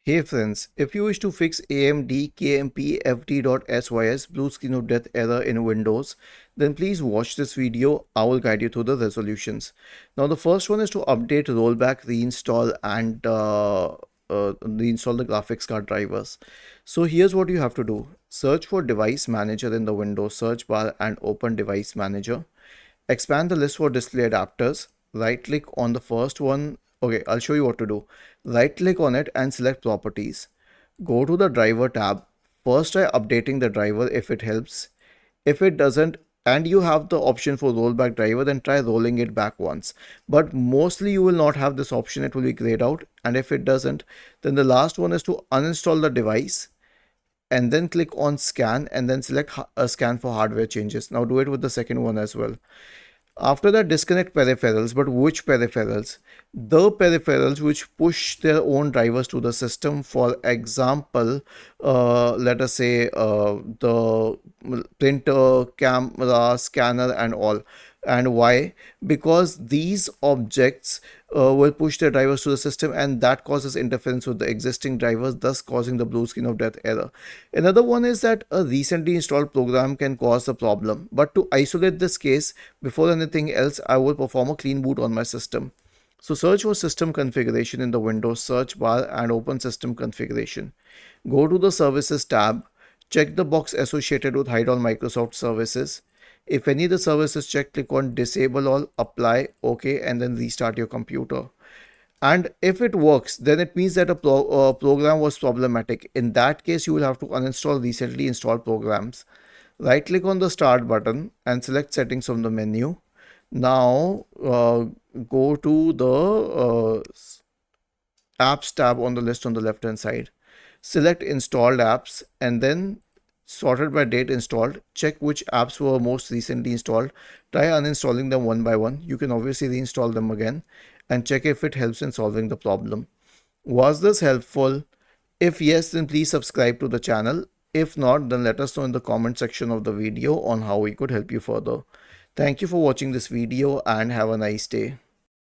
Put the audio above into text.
Hey friends, if you wish to fix amdkmpfd.sys Blue Screen of Death error in Windows, then please watch this video. I will guide you through the resolutions. Now the first one is to update, rollback, reinstall and reinstall the graphics card drivers. So here's what you have to do. Search for Device Manager in the Windows search bar and open Device Manager. Expand the list for display adapters. Right click on the first one. Okay, I'll show you what to do. Right click on it and select properties. Go to the driver tab. First try updating the driver if it helps. If it doesn't and you have the option for rollback driver, then try rolling it back once. But mostly you will not have this option, it will be grayed out. And if it doesn't, then the last one is to uninstall the device and then click on scan and then select a scan for hardware changes. Now do it with the second one as well. After that, disconnect peripherals, but which peripherals? The peripherals which push their own drivers to the system. For example, let us say the printer, camera, scanner and all. And why? Because these objects will push their drivers to the system, and that causes interference with the existing drivers, thus causing the blue screen of death error. Another one is that a recently installed program can cause the problem. But to isolate this case, before anything else, I will perform a clean boot on my system. So search for system configuration in the Windows search bar and open system configuration. Go to the services tab, check the box associated with hide all Microsoft services. If any of the services checked, click on disable all, apply, OK, and then restart your computer. And if it works, then it means that a program was problematic. In that case, you will have to uninstall recently installed programs. Right click on the start button and select settings from the menu. Now go to the apps tab on the list on the left hand side. Select installed apps and then sorted by date installed. Check which apps were most recently installed. Try uninstalling them one by one. You can obviously reinstall them again and check if it helps in solving the problem. Was this helpful? If yes, then please subscribe to the channel. If not, then let us know in the comment section of the video on how we could help you further. Thank you for watching this video and have a nice day.